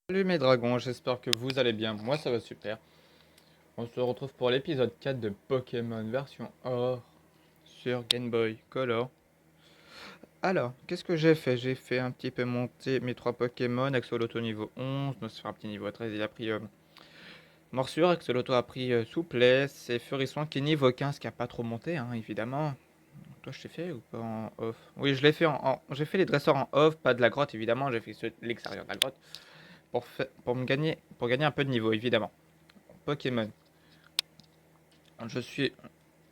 Salut mes dragons, j'espère que vous allez bien. Moi ça va super. On se retrouve pour l'épisode 4 de Pokémon version or sur Game Boy Color. Alors, qu'est-ce que j'ai fait? J'ai fait un petit peu monter mes 3 Pokémon. Axoloto niveau 11, un petit niveau 13, il a pris Morsure. Axoloto a pris Souplesse. Et Furisson qui est niveau 15, qui a pas trop monté, hein, évidemment. Toi, je t'ai fait ou pas en off? Oui, je l'ai fait j'ai fait les dresseurs en off, pas de la grotte, évidemment. J'ai fait l'extérieur de la grotte pour gagner un peu de niveau, évidemment. Pokémon. Je suis,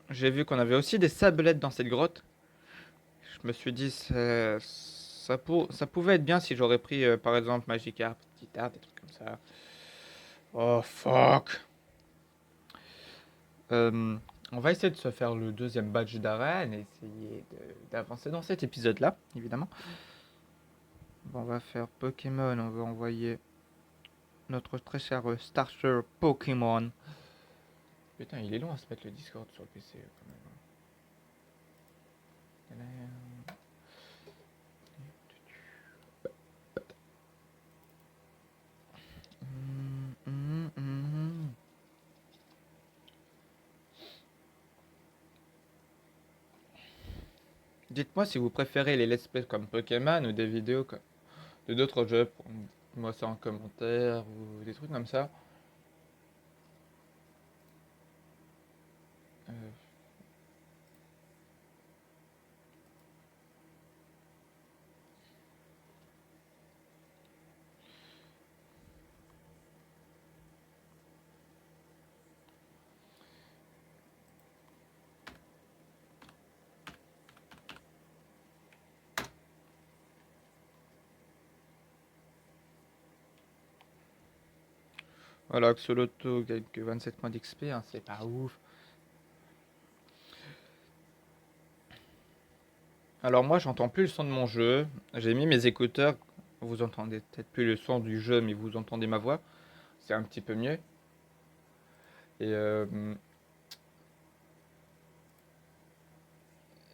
j'ai vu qu'on avait aussi des sablettes dans cette grotte. Je me suis dit, ça pouvait être bien si j'aurais pris, par exemple, Magikarp, Titart, des trucs comme ça. Oh fuck. Euh, on va essayer de se faire le deuxième badge d'arène et essayer d'avancer dans cet épisode-là, évidemment. Bon, on va faire Pokémon, on va envoyer notre très cher starter Pokémon. Putain, il est long à se mettre le Discord sur le PC quand même. Dites-moi si vous préférez les let's play comme Pokémon ou des vidéos de d'autres jeux. Moi ça en commentaire ou des trucs comme ça. Euh, voilà, Axoloto gagne que 27 points d'XP, hein, c'est pas ouf. Alors moi j'entends plus le son de mon jeu. J'ai mis mes écouteurs. Vous entendez peut-être plus le son du jeu, mais vous entendez ma voix. C'est un petit peu mieux. Et, euh,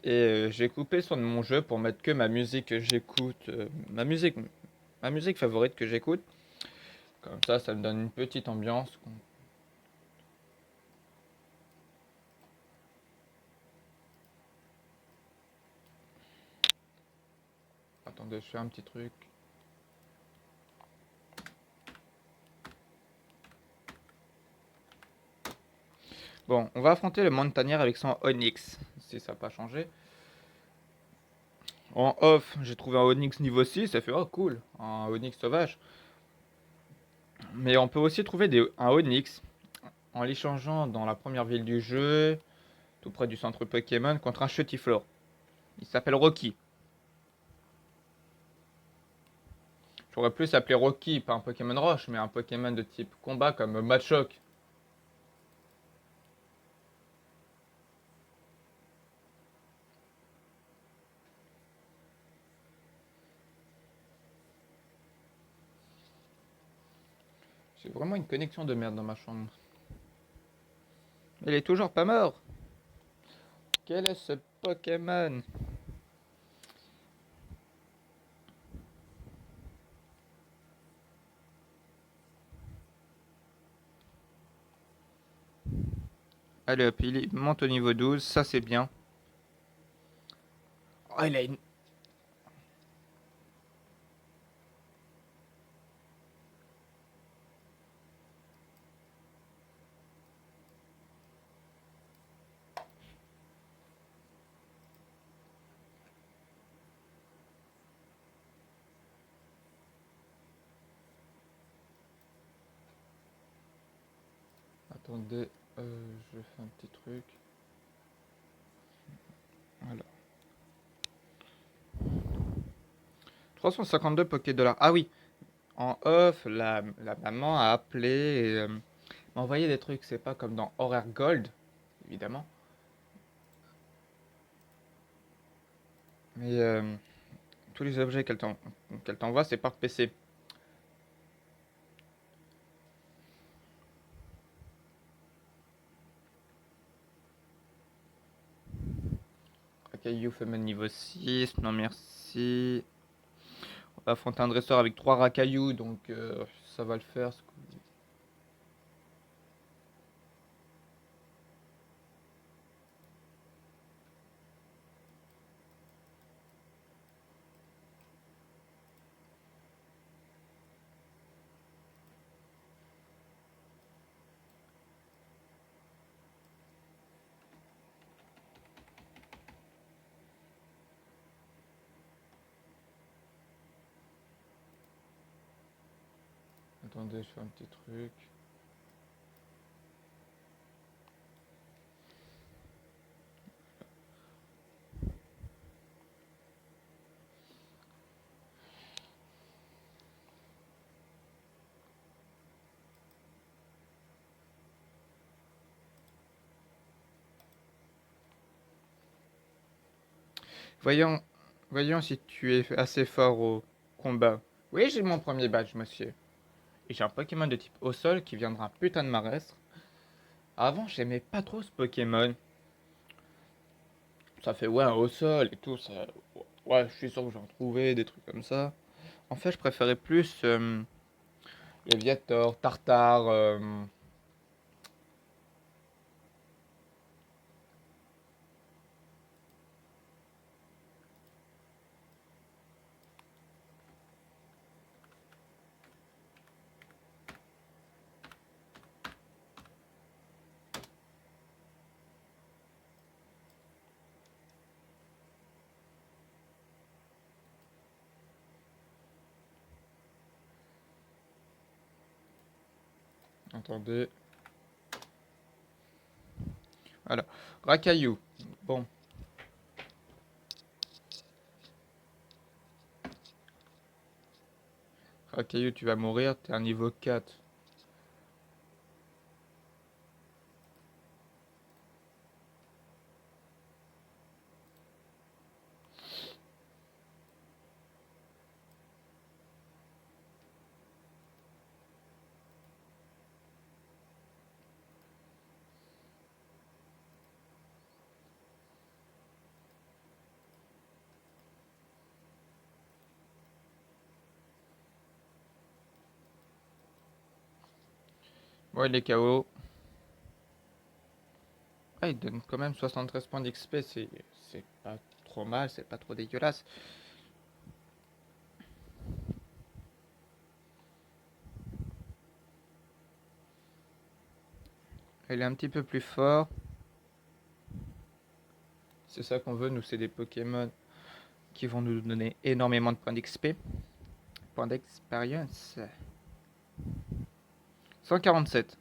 j'ai coupé le son de mon jeu pour mettre que ma musique que j'écoute, ma musique favorite que j'écoute. Comme ça me donne une petite ambiance. Attendez, je fais un petit truc. Bon, on va affronter le Montagnard avec son Onyx, si ça n'a pas changé. En off, j'ai trouvé un Onyx niveau 6, ça fait oh cool, un Onyx sauvage. Mais on peut aussi trouver un Onyx en l'échangeant dans la première ville du jeu, tout près du centre Pokémon, contre un Chutiflore. Il s'appelle Rocky. J'aurais plus appelé Rocky, pas un Pokémon Roche, mais un Pokémon de type combat comme Machoke. J'ai vraiment une connexion de merde dans ma chambre. Il est toujours pas mort. Quel est ce Pokémon? Allez hop, il monte au niveau 12, ça c'est bien. Oh, il a une... Attendez, je fais un petit truc. Voilà. 352 Poké Dollars. Ah oui, en off, la maman a appelé et m'a envoyé des trucs. C'est pas comme dans Horaire Gold, évidemment. Mais tous les objets qu'elle t'envoie, c'est par PC. Ok, You Femelle niveau 6, non merci. On va affronter un dresseur avec 3 racailloux, donc ça va le faire. Attendez, je fais un petit truc. Voyons, voyons si tu es assez fort au combat. Oui, j'ai mon premier badge, monsieur. Et j'ai un Pokémon de type au sol qui viendra un putain de marestre. Avant, j'aimais pas trop ce Pokémon. Ça fait ouais, un au sol et tout. Ça... Ouais, je suis sûr que j'en trouvais des trucs comme ça. En fait, je préférais plus les Viator, Tartare. Attendez. Voilà. Racaillou. Bon. Racaillou, tu vas mourir. T'es un niveau 4. Ouais, il est KO. Ah, il donne quand même 73 points d'XP. C'est pas trop mal. C'est pas trop dégueulasse. Il est un petit peu plus fort. C'est ça qu'on veut. Nous, c'est des Pokémon qui vont nous donner énormément de points d'XP. Points d'expérience. 147.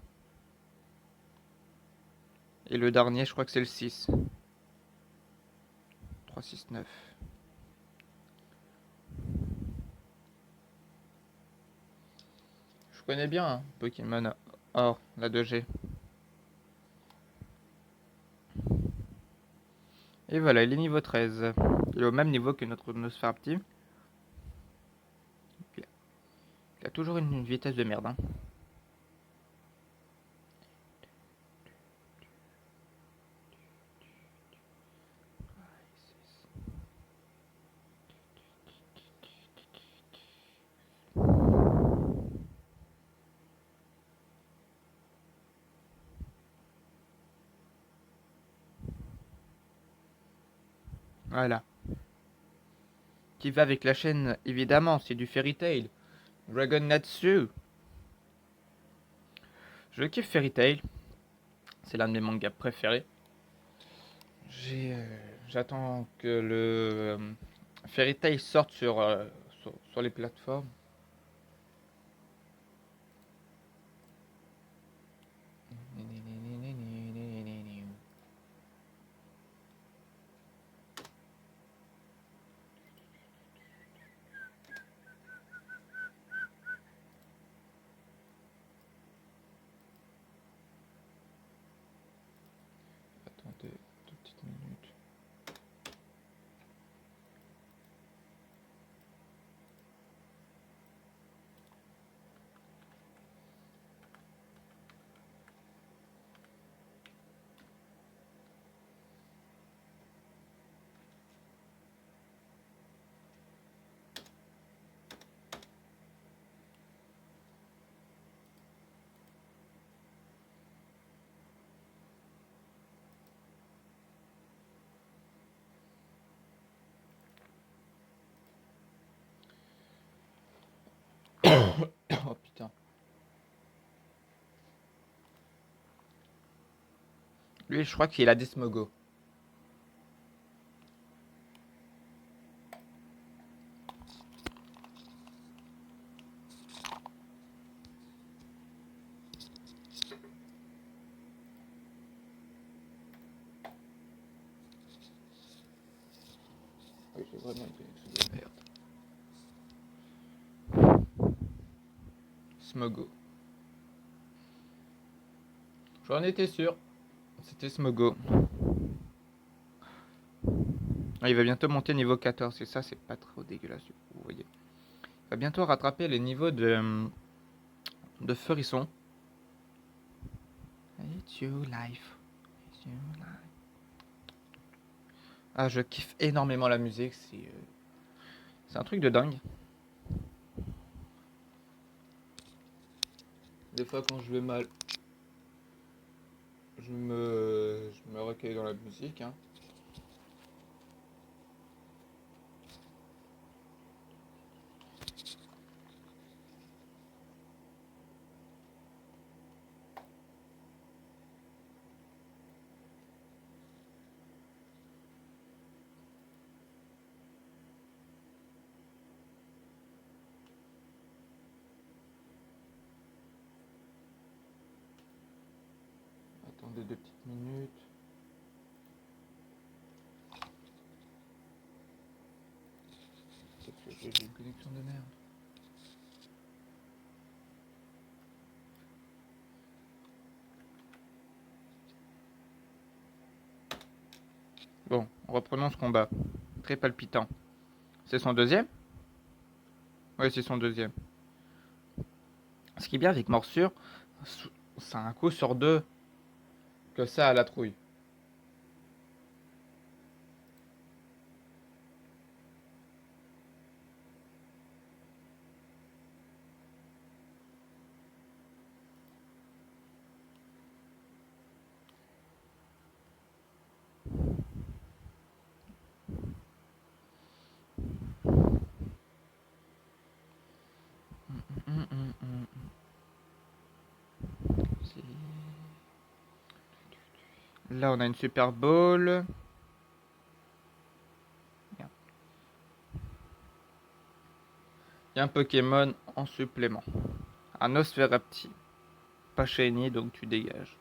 Et le dernier, je crois que c'est le 6. 369. Je connais bien hein, Pokémon Or, la 2G. Et voilà, il est niveau 13. Il est au même niveau que notre Nosferapti. Il a toujours une vitesse de merde. Hein. Voilà. Qui va avec la chaîne, évidemment, c'est du Fairy Tail. Dragon Natsu. Je kiffe Fairy Tail. C'est l'un de mes mangas préférés. J'attends que le Fairy Tail sorte sur les plateformes. Attendez 2 petites minutes. Lui, je crois qu'il a des Smogo. Oui, j'ai vraiment une connexion de merde. Smogo. J'en étais sûr. C'était Smogo. Ah, il va bientôt monter niveau 14 et ça, c'est pas trop dégueulasse, vous voyez. Il va bientôt rattraper les niveaux de Furisson. It's your life. It's your life. Ah, je kiffe énormément la musique. C'est un truc de dingue. Des fois, quand je vais mal, je me recueille dans la musique. Hein. Attendez 2 petites minutes. Peut-être que j'ai une connexion de merde. Bon, reprenons ce combat. Très palpitant. C'est son deuxième? Oui, c'est son deuxième. Ce qui est bien avec Morsure, c'est un coup sur deux que ça à la trouille. Là, on a une Super Bowl. Il y a un Pokémon en supplément. Un Nosferapti. Pas shiny, donc tu dégages.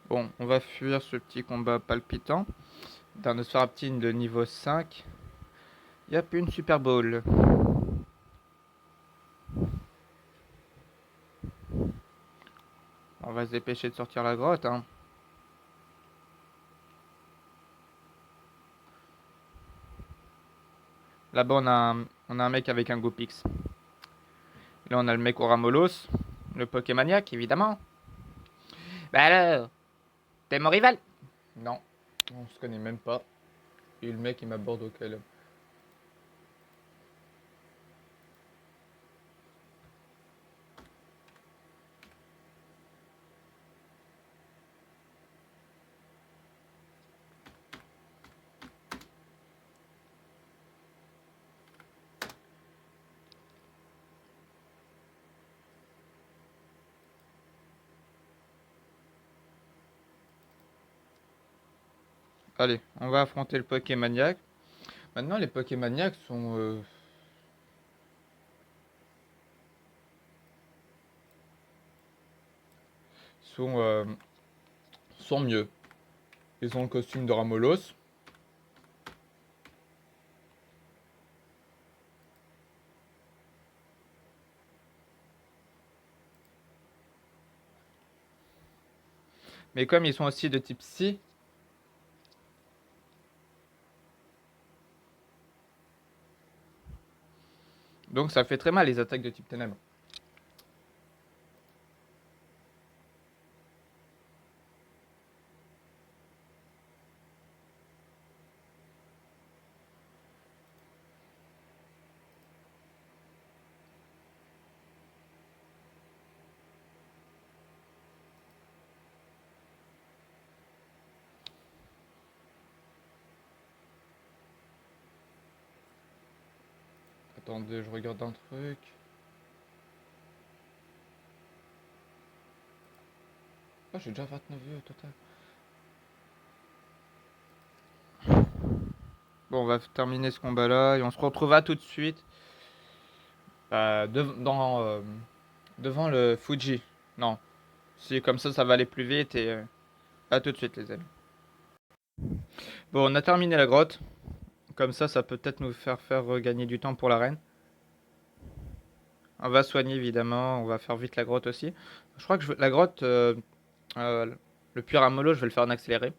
Bon, on va fuir ce petit combat palpitant. D'un Nosferapti de niveau 5. Il n'y a plus une Super Bowl. On va se dépêcher de sortir la grotte. Hein. Là-bas, on a un mec avec un Goopix. Là, on a le mec au Ramolos. Le Pokémaniac, évidemment. Bah alors, t'es mon rival? Non, on se connaît même pas. Et le mec, il m'aborde au calme. Allez, on va affronter le Pokémaniac. Maintenant, les Pokémaniacs sont, euh, sont mieux. Ils ont le costume de Ramolos. Mais comme ils sont aussi de type Psy, donc ça fait très mal les attaques de type Ténèbres. Attendez, je regarde un truc. Oh, j'ai déjà 29 vues au total. Bon, on va terminer ce combat-là et on se retrouvera tout de suite devant le Fuji. Non, si comme ça va aller plus vite et à tout de suite les amis. Bon, on a terminé la grotte. Comme ça peut peut-être nous faire gagner du temps pour l'arène. On va soigner évidemment, on va faire vite la grotte aussi. Je crois que la grotte, euh, le puits Ramolo, je vais le faire en accéléré.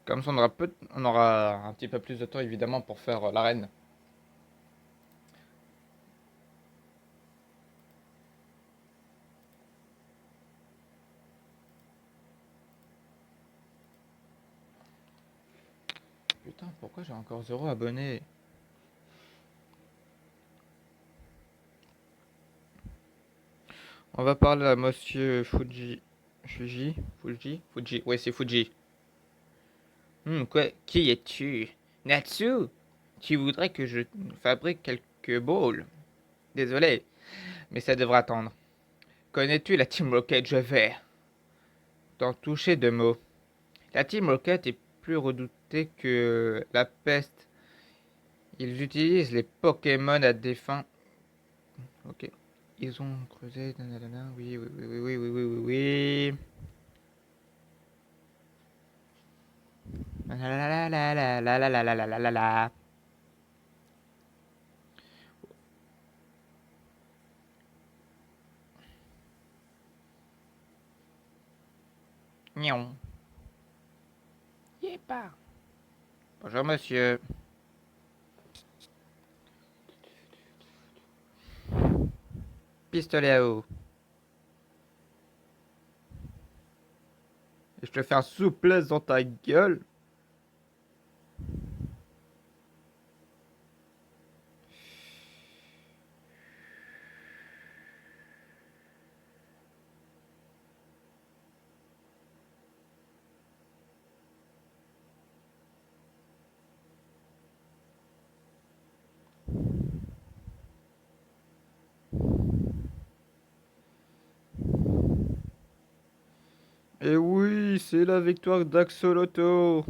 Comme ça on aura un petit peu plus de temps évidemment pour faire l'arène. Putain, pourquoi j'ai encore 0 abonnés? On va parler à monsieur Fuji. Fuji. Ouais, c'est Fuji. Quoi? Qui es-tu? Natsu? Tu voudrais que je fabrique quelques bowls? Désolé, mais ça devra attendre. Connais-tu la Team Rocket? Je vais t'en toucher deux mots. La Team Rocket est plus redoutée que la peste. Ils utilisent les Pokémon à des fins. Ok. Ils ont creusé. Nanana. Oui, oui, oui, oui, oui, oui, oui, oui, oui. La la la la la la la la la la la la. Nion. Yepa. Bonjour monsieur. Pistolet à eau. Et je te fais un souplesse dans ta gueule. Et oui, c'est la victoire d'Axolotl.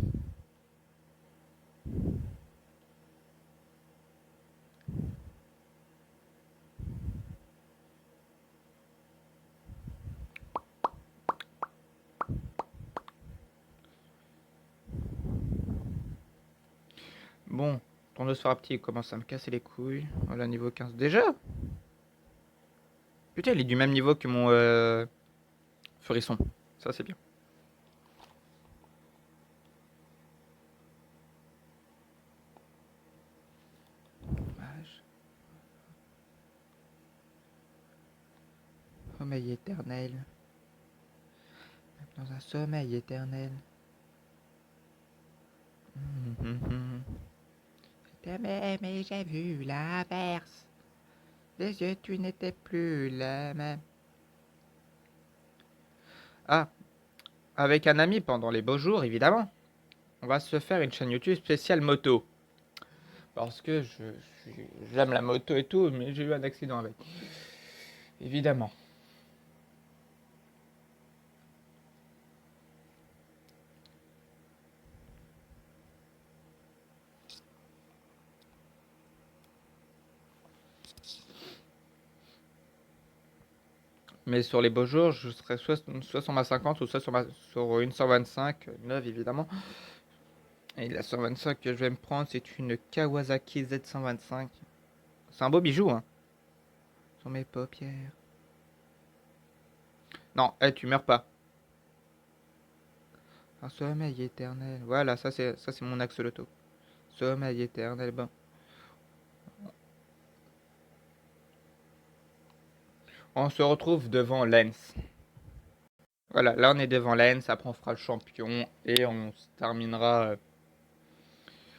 Bon, ton Nosferapti commence à me casser les couilles. Voilà, niveau 15. Déjà? Putain, il est du même niveau que mon Furisson. Ça, c'est bien. Dommage. Sommeil éternel. Dans un sommeil éternel. Mais j'ai vu l'inverse. Les yeux, tu n'étais plus la même. Ah, avec un ami pendant les beaux jours, évidemment. On va se faire une chaîne YouTube spéciale moto. Parce que j'aime la moto et tout, mais j'ai eu un accident avec. Évidemment. Mais sur les beaux jours, je serai soit sur ma 50 ou soit sur une 125 neuve évidemment. Et la 125 que je vais me prendre, c'est une Kawasaki Z125. C'est un beau bijou, hein. Sur mes paupières. Non, tu meurs pas. Un sommeil éternel. Voilà, ça c'est mon axoloto. Sommeil éternel. Bon. On se retrouve devant Lens. Voilà, là on est devant Lens, après on fera le champion et on se terminera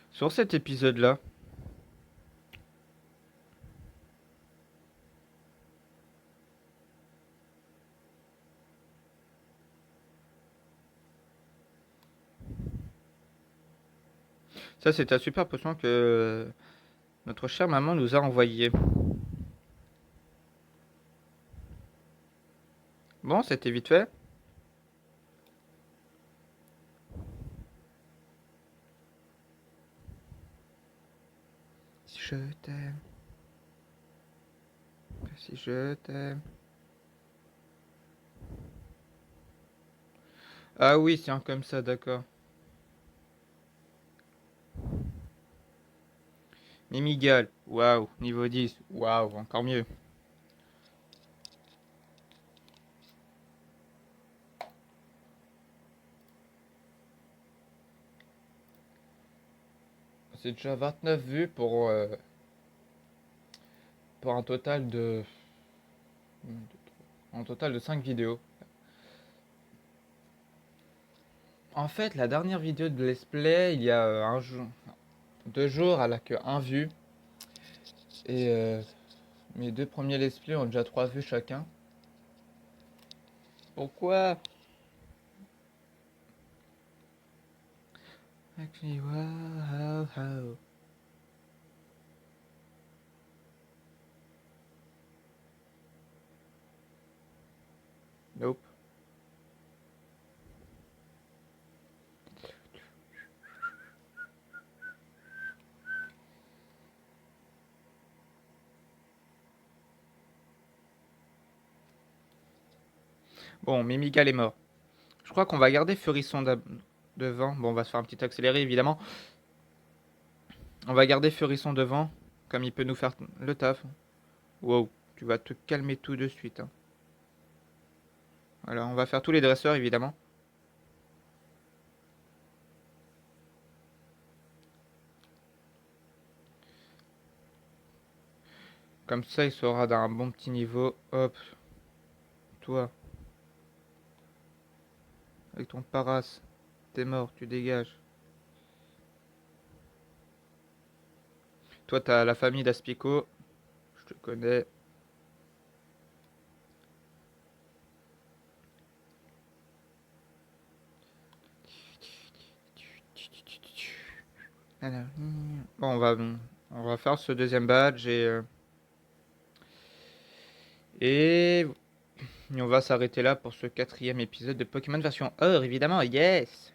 sur cet épisode-là. Ça c'est ta super potion que notre chère maman nous a envoyé. Bon, c'était vite fait. Si je t'aime, si je t'aime. Ah oui, c'est un comme ça, d'accord. Mimigal, waouh, niveau 10, waouh, encore mieux. C'est déjà 29 vues pour un total de 5 vidéos. En fait, la dernière vidéo de Let's Play, il y a 2 jours, elle a que 1 vue. Et mes 2 premiers Let's Play ont déjà 3 vues chacun. Pourquoi? Actually, wow, how. Nope. Bon, Mimigal est mort. Je crois qu'on va garder Furisson devant. Bon, on va se faire un petit accéléré évidemment. On va garder Furisson devant, comme il peut nous faire le taf. Wow, tu vas te calmer tout de suite, hein. Voilà, on va faire tous les dresseurs évidemment. Comme ça, il sera d'un bon petit niveau. Hop, toi, avec ton paras, t'es mort, tu dégages. Toi, t'as la famille d'Aspico. Je te connais. Bon, on va faire ce deuxième badge et on va s'arrêter là pour ce 4e épisode de Pokémon version Or, évidemment, yes!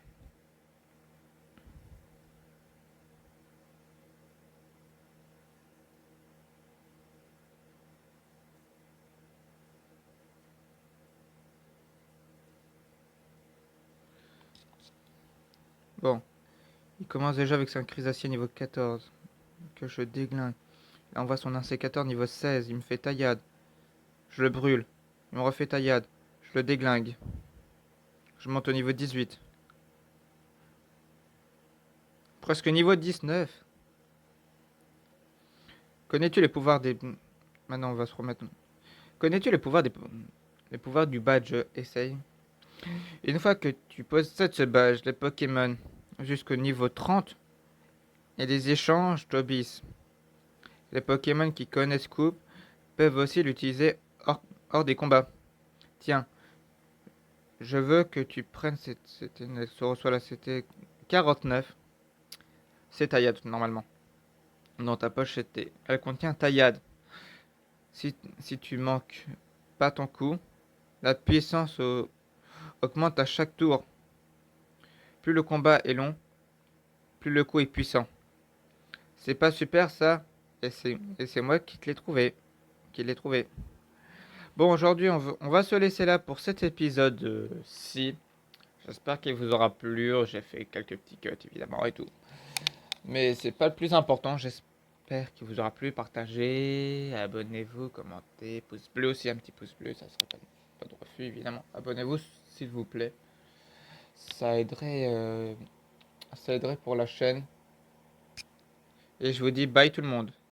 Bon, il commence déjà avec son Chrysacier niveau 14, que je déglingue. Là, on voit son Insécateur niveau 16, il me fait taillade. Je le brûle. Il me refait taillade. Je le déglingue. Je monte au niveau 18. Presque niveau 19. Connais-tu les pouvoirs des... Maintenant, on va se remettre... Connais-tu les pouvoirs du badge Essaye? Une fois que tu possèdes ce badge, les Pokémon jusqu'au niveau 30 et des échanges t'obéissent. Les Pokémon qui connaissent Coupe peuvent aussi l'utiliser hors des combats. Tiens, je veux que tu prennes elle se reçoit là, c'était 49. C'est taillade normalement. Dans ta poche, elle contient taillade. Si tu manques pas ton coup, la puissance augmente à chaque tour. Plus le combat est long, plus le coup est puissant. C'est pas super ça? Et c'est moi qui te l'ai trouvé. Qui l'ai trouvé. Bon, aujourd'hui, on va se laisser là pour cet épisode-ci. J'espère qu'il vous aura plu. J'ai fait quelques petits cuts, évidemment, et tout. Mais c'est pas le plus important. J'espère qu'il vous aura plu. Partagez, abonnez-vous, commentez, pouce bleu aussi, un petit pouce bleu. Ça serait pas de refus, évidemment. Abonnez-vous, s'il vous plaît. Ça aiderait pour la chaîne. Et je vous dis bye tout le monde.